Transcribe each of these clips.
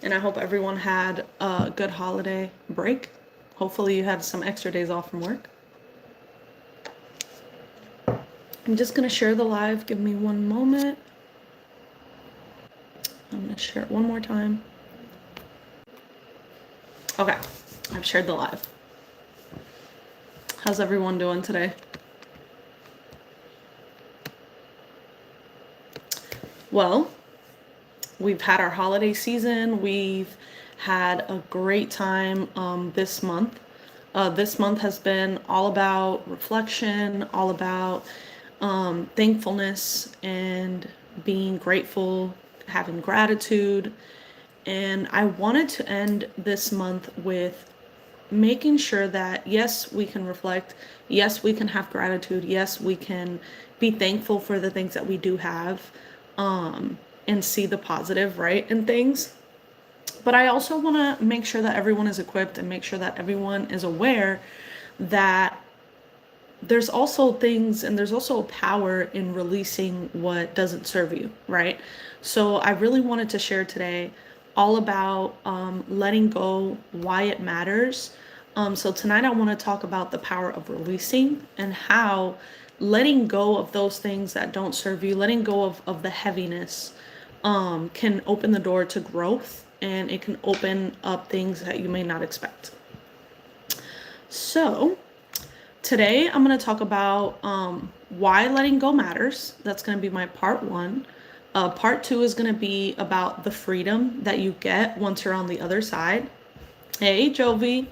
and I hope everyone had a good holiday break. Hopefully you had some extra days off from work. I'm just going to share the live. Give me one moment. I'm going to share it one more time. Okay, I've shared the live. How's everyone doing today? Well, we've had our holiday season. We've had a great time this month. This month has been all about reflection, all about thankfulness and being grateful, having gratitude. And I wanted to end this month with making sure that yes, we can reflect, yes, we can have gratitude, yes, we can be thankful for the things that we do have, and see the positive, right, in things. But I also want to make sure that everyone is equipped and make sure that everyone is aware that there's also things and there's also power in releasing what doesn't serve you, right? So I really wanted to share today all about letting go, why it matters. So tonight I want to talk about the power of releasing and how letting go of those things that don't serve you, letting go of the heaviness, can open the door to growth, and it can open up things that you may not expect. So today I'm going to talk about why letting go matters. That's going to be my part one. Part two is going to be about the freedom that you get once you're on the other side. Hey, Jovi.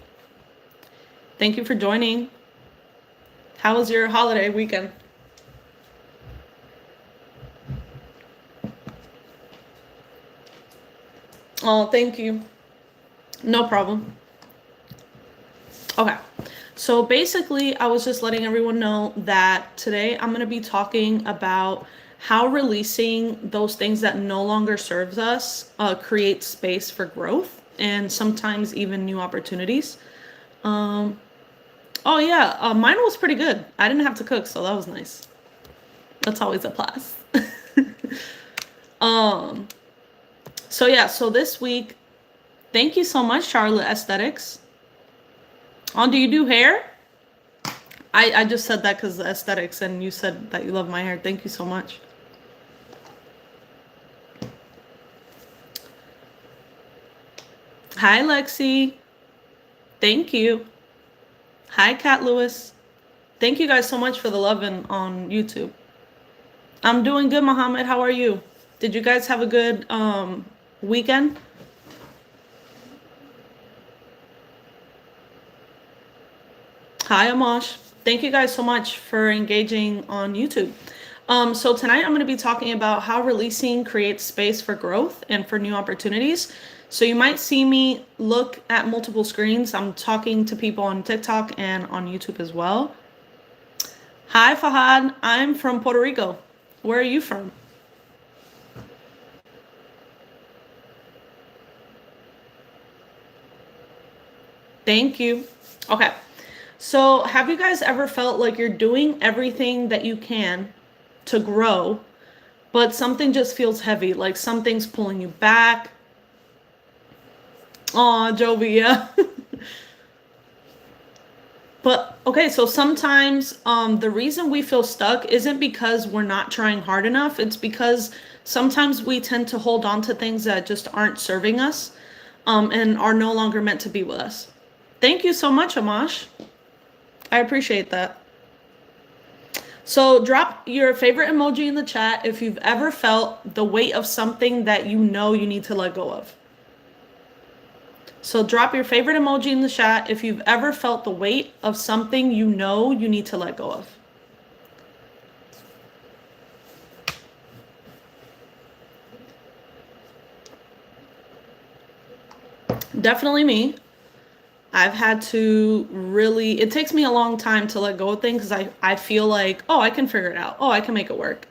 Thank you for joining. How was your holiday weekend? Oh, thank you. No problem. Okay. So basically, I was just letting everyone know that today I'm going to be talking about how releasing those things that no longer serves us creates space for growth and sometimes even new opportunities. Oh yeah, mine was pretty good. I didn't have to cook, so that was nice. That's always a plus. So yeah, so this week, thank you so much, Charlotte Aesthetics. Oh, do you do hair? I just said that because the aesthetics, and you said that you love my hair. Thank you so much. Hi, Lexi. Thank you. Hi, Cat Lewis. Thank you guys so much for the love on YouTube. I'm doing good, Mohammed. How are you? Did you guys have a good weekend? Hi, Amash. Thank you guys so much for engaging on YouTube. So tonight I'm going to be talking about how releasing creates space for growth and for new opportunities. So you might see me look at multiple screens. I'm talking to people on TikTok and on YouTube as well. Hi, Fahad. I'm from Puerto Rico. Where are you from? Thank you. Okay. So have you guys ever felt like you're doing everything that you can to grow, but something just feels heavy, like something's pulling you back? Aw, Jovi, yeah. But okay, so sometimes the reason we feel stuck isn't because we're not trying hard enough. It's because sometimes we tend to hold on to things that just aren't serving us, and are no longer meant to be with us. Thank you so much, Amash. I appreciate that. So drop your favorite emoji in the chat if you've ever felt the weight of something that you know you need to let go of. So drop your favorite emoji in the chat if you've ever felt the weight of something you know you need to let go of. Definitely me. I've had to really, it takes me a long time to let go of things because I feel like, oh, I can figure it out. Oh, I can make it work.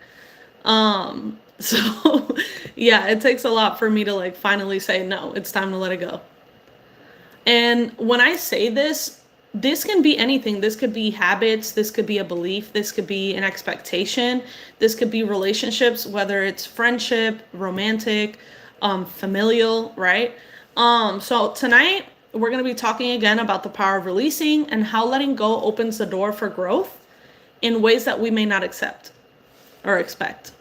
So yeah, it takes a lot for me to like finally say, no, it's time to let it go. And when I say this can be anything. This could be habits. This could be a belief. This could be an expectation. This could be relationships, whether it's friendship, romantic, familial, right? So tonight we're going to be talking again about the power of releasing and how letting go opens the door for growth in ways that we may not accept or expect.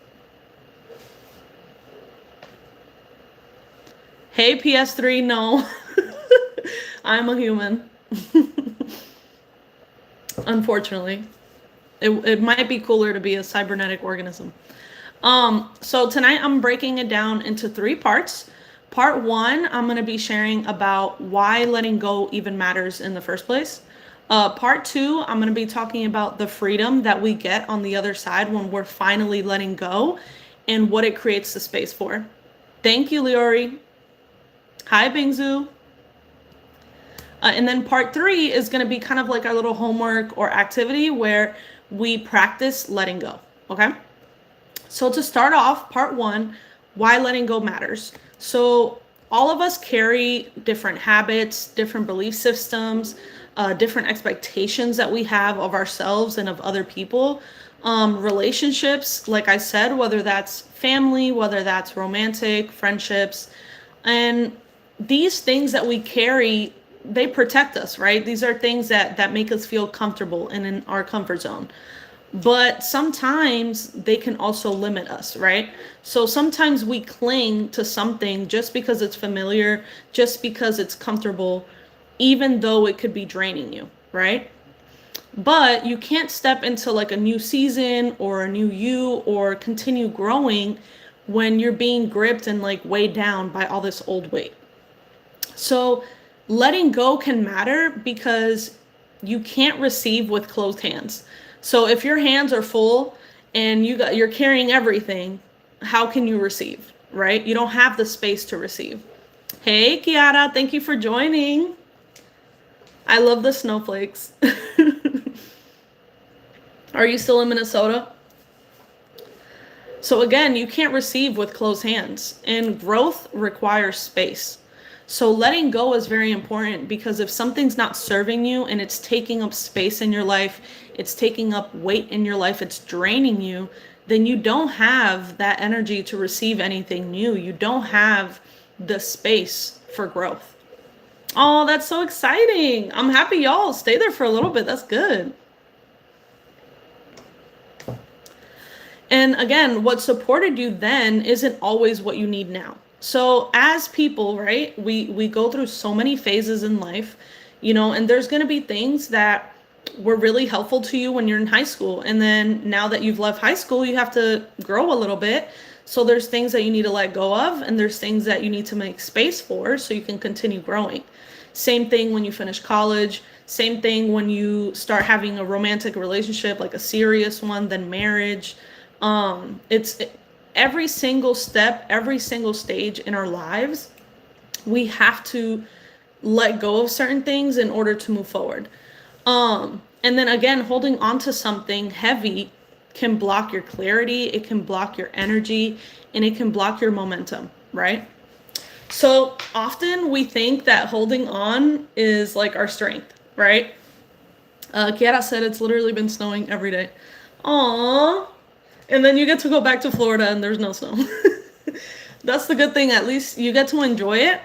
Hey, PS3, no. I'm a human. Unfortunately. It might be cooler to be a cybernetic organism. So tonight I'm breaking it down into 3 parts. Part 1, I'm going to be sharing about why letting go even matters in the first place. Part 2, I'm going to be talking about the freedom that we get on the other side when we're finally letting go and what it creates the space for. Thank you, Leori. Hi, Bingzu. And then part 3 is going to be kind of like our little homework or activity where we practice letting go. Okay? So to start off, part 1, why letting go matters. So all of us carry different habits, different belief systems, different expectations that we have of ourselves and of other people. Relationships, like I said, whether that's family, whether that's romantic, friendships, and these things that we carry, they protect us, right? These are things that make us feel comfortable and in our comfort zone. But sometimes they can also limit us, right? So sometimes we cling to something just because it's familiar, just because it's comfortable, even though it could be draining you, right? But you can't step into like a new season or a new you or continue growing when you're being gripped and like weighed down by all this old weight. So letting go can matter because you can't receive with closed hands. So if your hands are full and you're carrying everything, how can you receive, right? You don't have the space to receive. Hey, Kiara, thank you for joining. I love the snowflakes. Are you still in Minnesota? So again, you can't receive with closed hands, and growth requires space. So letting go is very important because if something's not serving you and it's taking up space in your life, it's taking up weight in your life, it's draining you, then you don't have that energy to receive anything new. You don't have the space for growth. Oh, that's so exciting. I'm happy y'all stay there for a little bit. That's good. And again, what supported you then isn't always what you need now. So as people, right, we go through so many phases in life, and there's going to be things that were really helpful to you when you're in high school. And then now that you've left high school, you have to grow a little bit. So there's things that you need to let go of, and there's things that you need to make space for so you can continue growing. Same thing when you finish college. Same thing when you start having a romantic relationship, like a serious one, then marriage. Every single step, every single stage in our lives, we have to let go of certain things in order to move forward. And then again, holding on to something heavy can block your clarity, it can block your energy, and it can block your momentum, right? So often we think that holding on is like our strength, right? Kiara said it's literally been snowing every day. Aww. And then you get to go back to Florida and there's no snow. That's the good thing. At least you get to enjoy it,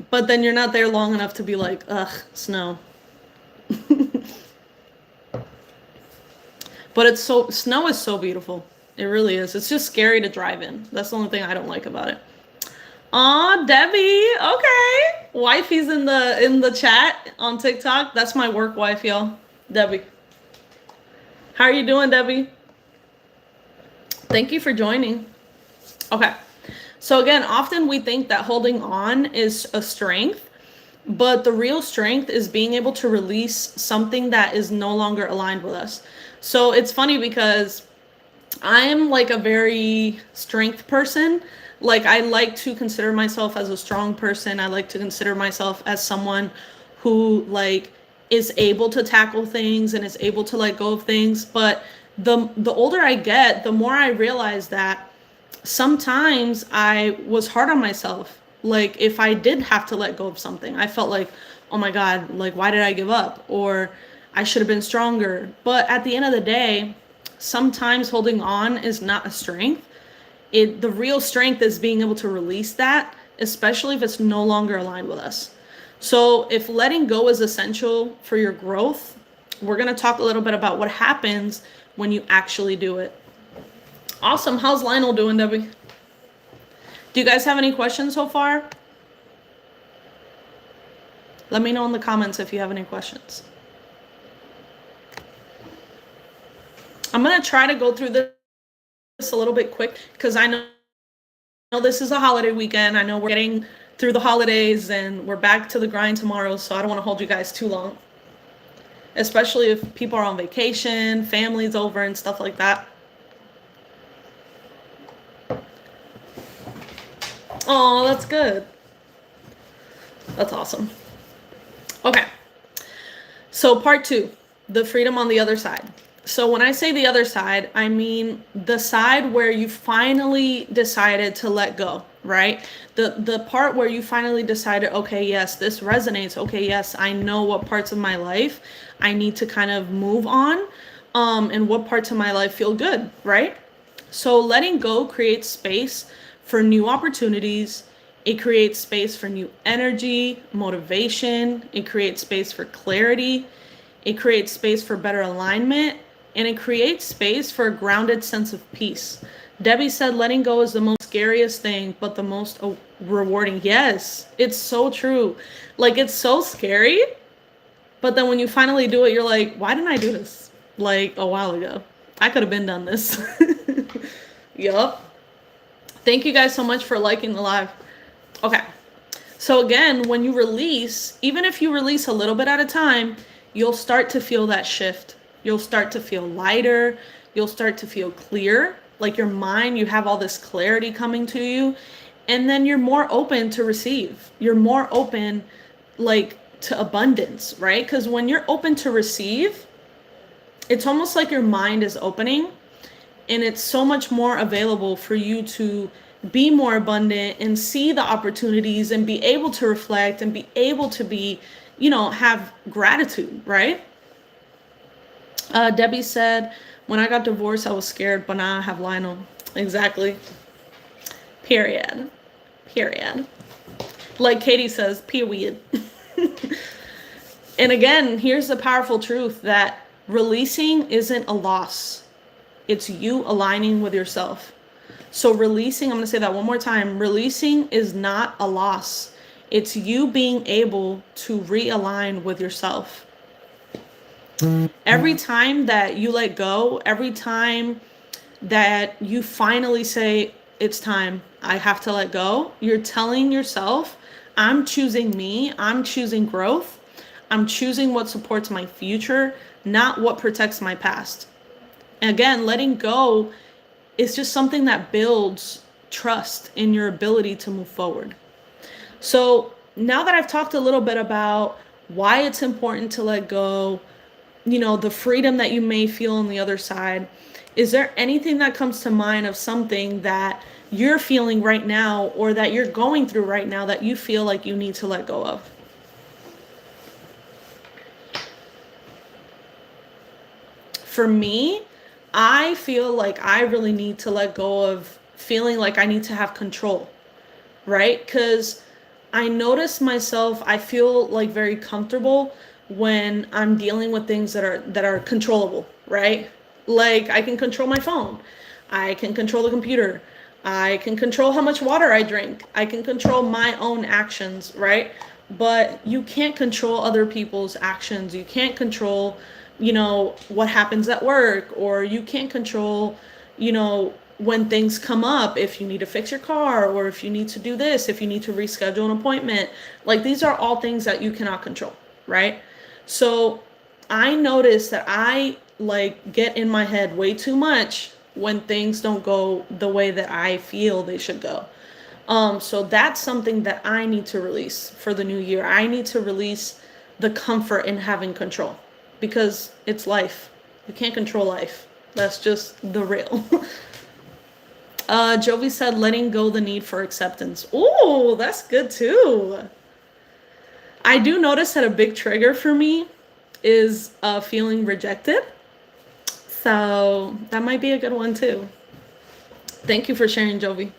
but then you're not there long enough to be like, ugh, snow. But snow is so beautiful. It really is. It's just scary to drive in. That's the only thing I don't like about it. Aw, Debbie. Okay. Wifey's in the chat on TikTok. That's my work wife, y'all. Debbie. How are you doing, Debbie? Thank you for joining. Okay. So again, often we think that holding on is a strength, but the real strength is being able to release something that is no longer aligned with us. So it's funny because I am like a very strength person. Like I like to consider myself as a strong person. I like to consider myself as someone who like is able to tackle things and is able to let go of things. But the older I get, the more I realize that sometimes I was hard on myself. Like if I did have to let go of something, I felt like, oh my God, like why did I give up? Or I should have been stronger. But at the end of the day, sometimes holding on is not a strength. The real strength is being able to release that especially if it's no longer aligned with us. So if letting go is essential for your growth, we're going to talk a little bit about what happens when you actually do it. Awesome. How's Lionel doing, Debbie? Do you guys have any questions so far? Let me know in the comments if you have any questions. I'm going to try to go through this a little bit quick because I know this is a holiday weekend. I know we're getting through the holidays and we're back to the grind tomorrow, so I don't want to hold you guys too long. Especially if people are on vacation, family's over and stuff like that. Oh, that's good. That's awesome. Okay. So part 2, the freedom on the other side. So when I say the other side, I mean the side where you finally decided to let go, right? The part where you finally decided, okay, yes, this resonates. Okay, yes, I know what parts of my life I need to kind of move on, and what parts of my life feel good, right? So letting go creates space for new opportunities. It creates space for new energy, motivation. It creates space for clarity. It creates space for better alignment. And it creates space for a grounded sense of peace. Debbie said letting go is the most scariest thing, but the most rewarding. Yes, it's so true. Like, it's so scary. But then when you finally do it, you're like, why didn't I do this? Like, a while ago. I could have been done this. Yup. Thank you guys so much for liking the live. Okay. So again, when you release, even if you release a little bit at a time, you'll start to feel that shift. You'll start to feel lighter. You'll start to feel clear. Like your mind, you have all this clarity coming to you. And then you're more open to receive. You're more open, like, to abundance, right? Because when you're open to receive, it's almost like your mind is opening. And it's so much more available for you to be more abundant and see the opportunities and be able to reflect and be able to be, have gratitude, right? Debbie said, when I got divorced, I was scared, but now I have Lionel. Exactly. Period. Like Katie says, period. And again, here's the powerful truth that releasing isn't a loss. It's you aligning with yourself. So releasing, I'm going to say that one more time. Releasing is not a loss. It's you being able to realign with yourself. Every time that you let go, every time that you finally say, it's time, I have to let go, you're telling yourself, I'm choosing me, I'm choosing growth, I'm choosing what supports my future, not what protects my past. And again, letting go is just something that builds trust in your ability to move forward. So now that I've talked a little bit about why it's important to let go, the freedom that you may feel on the other side, is there anything that comes to mind of something that you're feeling right now or that you're going through right now that you feel like you need to let go of? For me, I feel like I really need to let go of feeling like I need to have control, right? Because I notice myself, I feel like very comfortable when I'm dealing with things that are controllable, right? Like I can control my phone. I can control the computer. I can control how much water I drink. I can control my own actions, right? But you can't control other people's actions. You can't control, what happens at work, or you can't control, when things come up, if you need to fix your car, or if you need to do this, if you need to reschedule an appointment. Like, these are all things that you cannot control, right? So I notice that I get in my head way too much when things don't go the way that I feel they should go. So that's something that I need to release for the new year. I need to release the comfort in having control, because it's life. You can't control life. That's just the real. Jovi said, letting go the need for acceptance. Ooh, that's good too. I do notice that a big trigger for me is feeling rejected. So that might be a good one too. Thank you for sharing, Jovi.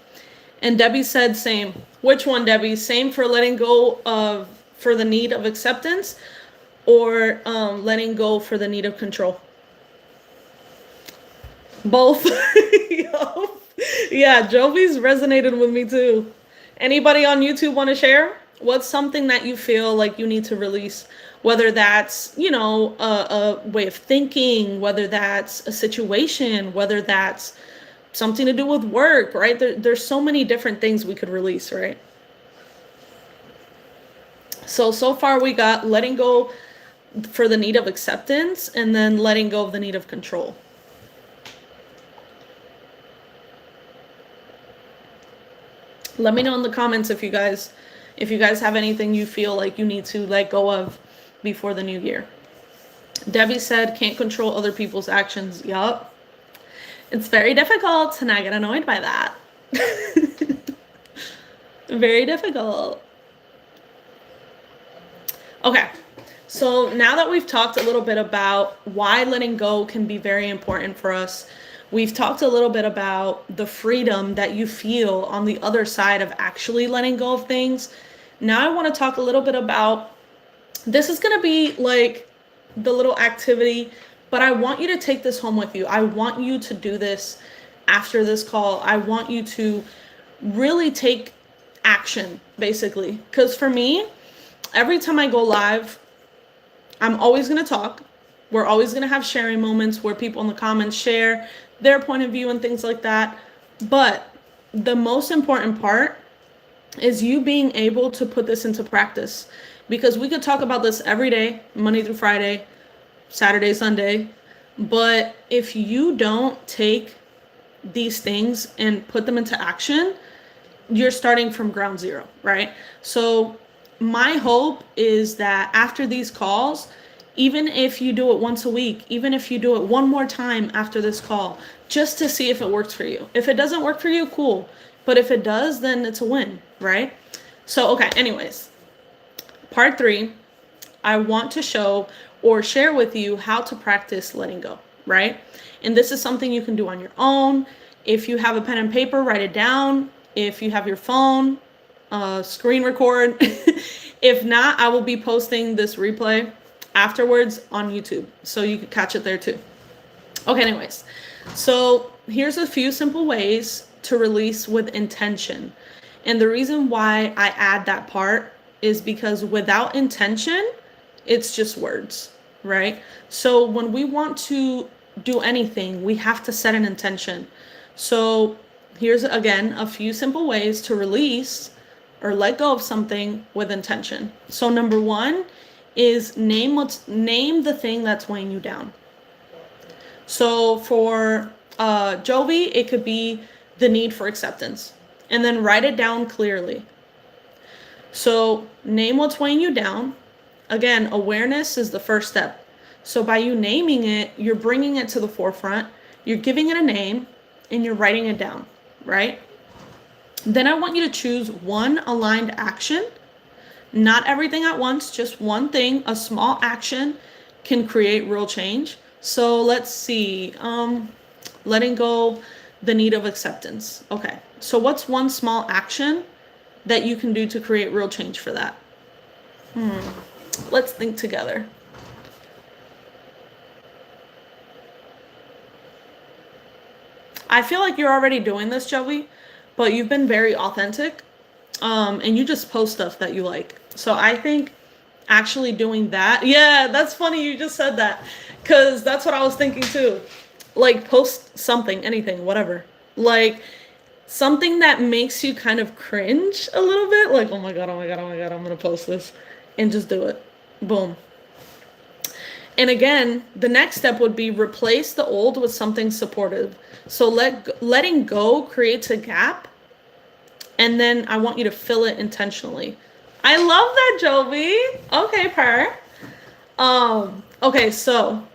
And Debbie said, same. Which one, Debbie? Same for letting go of for the need of acceptance, or letting go for the need of control? Both. Yeah, Jovi's resonated with me too. Anybody on YouTube want to share? What's something that you feel like you need to release? Whether that's, a way of thinking, whether that's a situation, whether that's something to do with work, right? There's so many different things we could release, right? So far we got letting go for the need of acceptance, and then letting go of the need of control. Let me know in the comments if you guys have anything you feel like you need to let go of before the new year. Debbie said, can't control other people's actions. Yup. It's very difficult, and I get annoyed by that. Very difficult. Okay. So now that we've talked a little bit about why letting go can be very important for us, we've talked a little bit about the freedom that you feel on the other side of actually letting go of things. Now I want to talk a little bit about, this is going to be like the little activity, but I want you to take this home with you. I want you to do this after this call. I want you to really take action, basically. Because for me, every time I go live, I'm always going to talk. We're always going to have sharing moments where people in the comments share their point of view and things like that. But the most important part is you being able to put this into practice. Because we could talk about this every day, Monday through Friday, Saturday, Sunday. But if you don't take these things and put them into action, you're starting from ground zero, right? So my hope is that after these calls, even if you do it once a week, even if you do it one more time after this call, just to see if it works for you. If it doesn't work for you, cool. But if it does, then it's a win, right? So, okay, anyways, part 3, I want to show or share with you how to practice letting go, right? And this is something you can do on your own. If you have a pen and paper, write it down. If you have your phone, screen record. If not, I will be posting this replay afterwards on YouTube, so you can catch it there too. Okay, anyways, so here's a few simple ways to release with intention. And the reason why I add that part is because without intention, it's just words, right? So when we want to do anything, we have to set an intention. So here's, again, a few simple ways to release or let go of something with intention. So number 1 is name the thing that's weighing you down. So for Jovi, it could be the need for acceptance, and then write it down clearly. So name what's weighing you down. Again, awareness is the first step. So by you naming it, you're bringing it to the forefront, you're giving it a name, and you're writing it down, right? Then I want you to choose one aligned action. Not everything at once, just one thing. A small action can create real change. So let's see, letting go the need of acceptance. Okay, so what's one small action that you can do to create real change for that? Let's think together. I feel like you're already doing this, Joey, but you've been very authentic, and you just post stuff that you like. So I think actually doing that, yeah, that's funny you just said that, because that's what I was thinking too. Like, post something, anything, whatever. Like, something that makes you kind of cringe a little bit. Like, oh my God, I'm going to post this. And just do it. Boom. And again, the next step would be replace the old with something supportive. So letting go creates a gap. And then I want you to fill it intentionally. I love that, Jovi. Okay, Per. Okay, so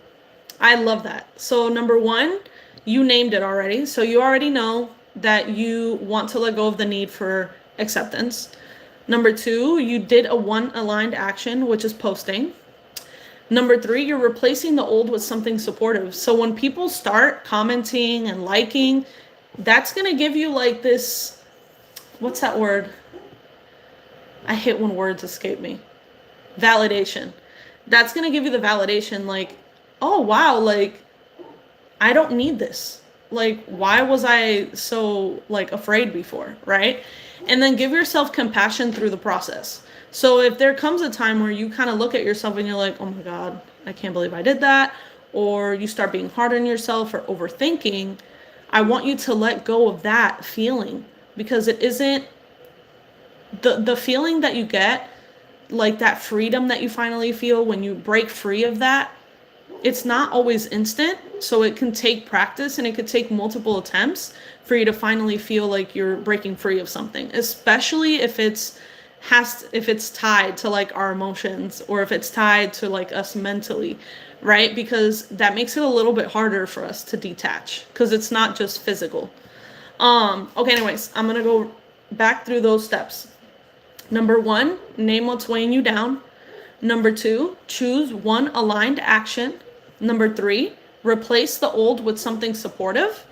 I love that. So number 1, you named it already. So you already know that you want to let go of the need for acceptance. Number 2, you did a one aligned action, which is posting. Number 3, you're replacing the old with something supportive. So when people start commenting and liking, that's going to give you like this, what's that word? I hate when words escape me. Validation. That's going to give you the validation like, oh, wow, like, I don't need this. Like, why was I so like afraid before, right? And then give yourself compassion through the process. So if there comes a time where you kind of look at yourself and you're like, oh my God, I can't believe I did that, or you start being hard on yourself or overthinking, I want you to let go of that feeling, because it isn't the feeling that you get, like that freedom that you finally feel when you break free of that. It's not always instant, so it can take practice and it could take multiple attempts for you to finally feel like you're breaking free of something, especially if it's tied to like our emotions, or if it's tied to like us mentally, right? Because that makes it a little bit harder for us to detach, because it's not just physical. Okay, anyways, I'm gonna go back through those steps. Number 1, name what's weighing you down. Number 2, choose one aligned action. Number 3, replace the old with something supportive.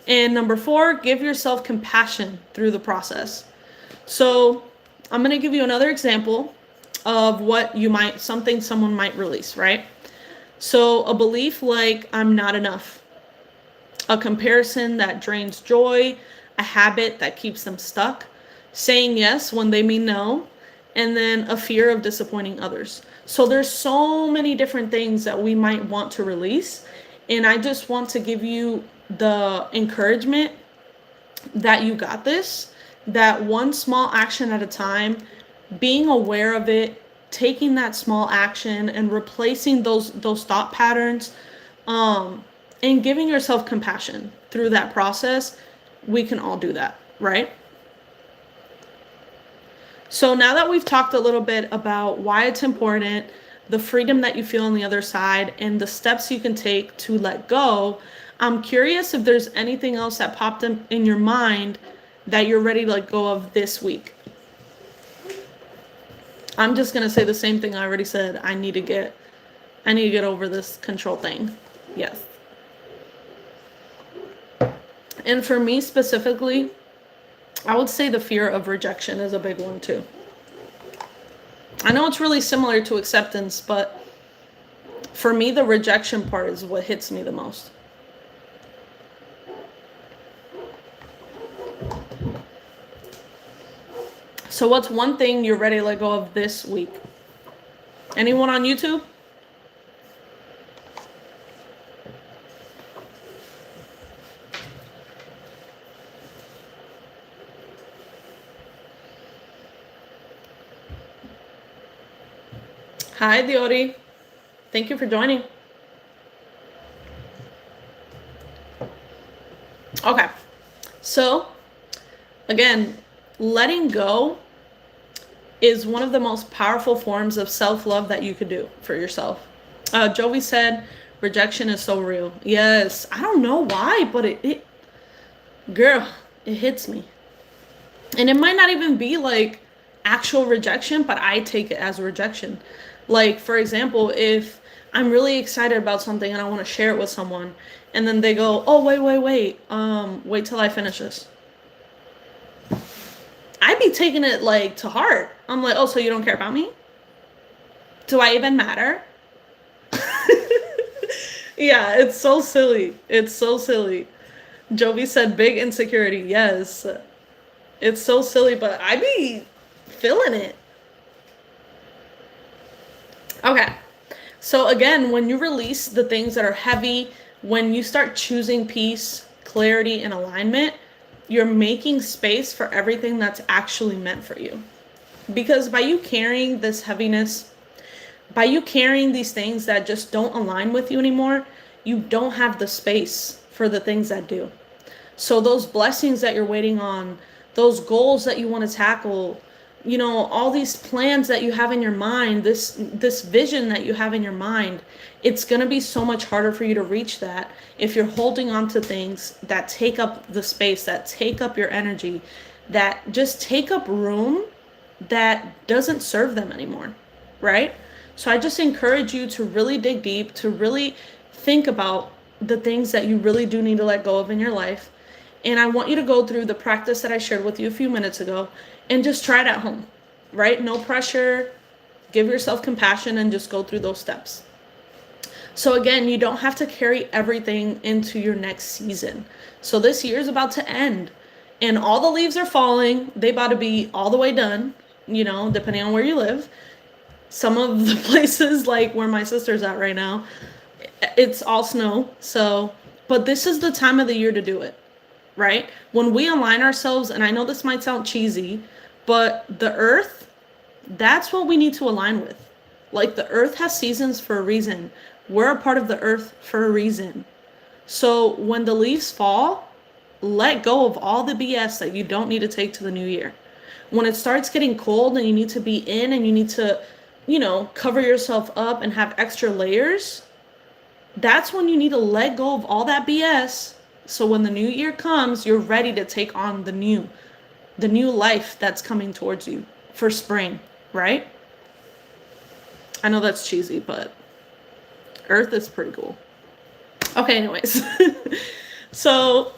And number 4, give yourself compassion through the process. So I'm going to give you another example of something someone might release, right? So a belief like, I'm not enough, a comparison that drains joy, a habit that keeps them stuck, saying yes when they mean no, and then a fear of disappointing others. So there's so many different things that we might want to release. And I just want to give you the encouragement that you got this, that one small action at a time, being aware of it, taking that small action and replacing those thought patterns, and giving yourself compassion through that process. We can all do that, right? So now that we've talked a little bit about why it's important, the freedom that you feel on the other side, and the steps you can take to let go, I'm curious if there's anything else that popped in your mind that you're ready to let go of this week. I'm just going to say the same thing I already said. I need to get over this control thing. Yes. And for me specifically, I would say the fear of rejection is a big one too. I know it's really similar to acceptance, but for me, the rejection part is what hits me the most. So what's one thing you're ready to let go of this week? Anyone on YouTube? Hi, Diori. Thank you for joining. Okay. So, again, letting go is one of the most powerful forms of self-love that you could do for yourself. Jovi said, rejection is so real. Yes. I don't know why, but it hits me. And it might not even be like actual rejection, but I take it as a rejection. Like, for example, if I'm really excited about something and I want to share it with someone, and then they go, oh, wait till I finish this. I'd be taking it like to heart. I'm like, oh, so you don't care about me? Do I even matter? Yeah, it's so silly. It's so silly. Jovi said big insecurity. Yes. It's so silly, but I be feeling it. Okay. So again, when you release the things that are heavy, when you start choosing peace, clarity, and alignment, you're making space for everything that's actually meant for you. Because by you carrying this heaviness, by you carrying these things that just don't align with you anymore, you don't have the space for the things that do. So those blessings that you're waiting on, those goals that you want to tackle, you know, all these plans that you have in your mind, this vision that you have in your mind, it's going to be so much harder for you to reach that if you're holding on to things that take up the space, that take up your energy, that just take up room that doesn't serve them anymore, right? So I just encourage you to really dig deep, to really think about the things that you really do need to let go of in your life. And I want you to go through the practice that I shared with you a few minutes ago and just try it at home. right? No pressure. Give yourself compassion and just go through those steps. So again, you don't have to carry everything into your next season. So this year is about to end and all the leaves are falling. They about to be all the way done, you know, depending on where you live. Some of the places like where my sister's at right now, it's all snow. So, but this is the time of the year to do it, right? When we align ourselves, and I know this might sound cheesy, but the earth, that's what we need to align with. Like the earth has seasons for a reason. We're a part of the earth for a reason. So when the leaves fall, let go of all the BS that you don't need to take to the new year. When it starts getting cold and you need to be in and you need to, you know, cover yourself up and have extra layers, that's when you need to let go of all that BS. So when the new year comes, you're ready to take on the new life that's coming towards you for spring, right? I know that's cheesy, but Earth is pretty cool. Okay, anyways. So,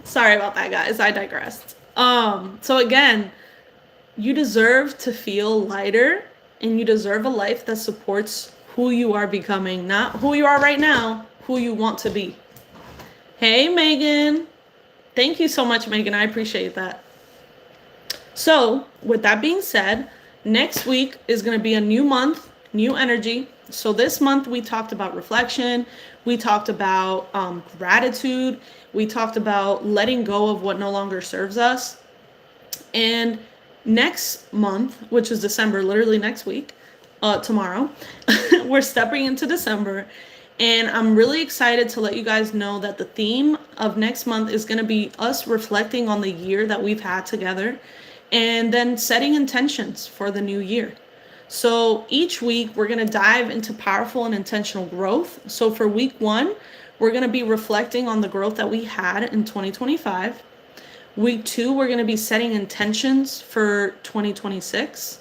sorry about that, guys. I digressed. So again, you deserve to feel lighter and you deserve a life that supports who you are becoming, not who you are right now, who you want to be. Hey, Megan. Thank you so much, Megan. I appreciate that. So, with that being said, next week is going to be a new month, new energy. So this month we talked about reflection, we talked about gratitude, we talked about letting go of what no longer serves us. And next month, which is December, literally next week, tomorrow, we're stepping into December. And I'm really excited to let you guys know that the theme of next month is going to be us reflecting on the year that we've had together and then setting intentions for the new year. So each week we're going to dive into powerful and intentional growth. So for week 1, we're going to be reflecting on the growth that we had in 2025. Week 2, we're going to be setting intentions for 2026.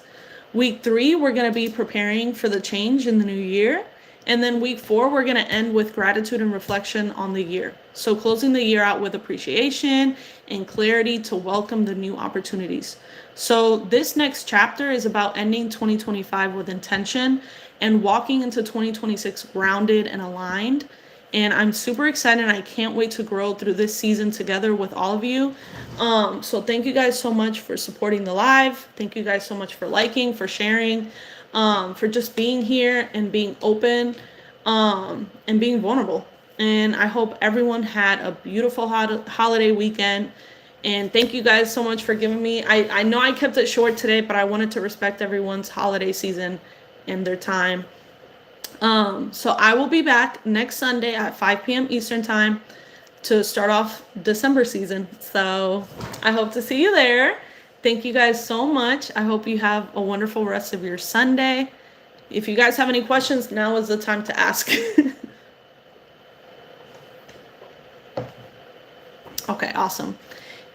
Week 3, we're going to be preparing for the change in the new year. And then week 4, we're going to end with gratitude and reflection on the year. So closing the year out with appreciation and clarity to welcome the new opportunities. So this next chapter is about ending 2025 with intention and walking into 2026 grounded and aligned. And I'm super excited. I can't wait to grow through this season together with all of you. So thank you guys so much for supporting the live. Thank you guys so much for liking, for sharing, for just being here and being open, and being vulnerable. And I hope everyone had a beautiful holiday weekend. And thank you guys so much for giving me, I know I kept it short today, but I wanted to respect everyone's holiday season and their time. So I will be back next Sunday at 5 p.m. Eastern time to start off December season. So I hope to see you there. Thank you guys so much. I hope you have a wonderful rest of your Sunday. If you guys have any questions, now is the time to ask. Okay, awesome.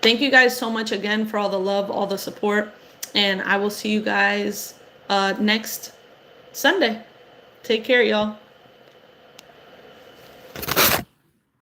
Thank you guys so much again for all the love, all the support, and I will see you guys next Sunday. Take care, y'all.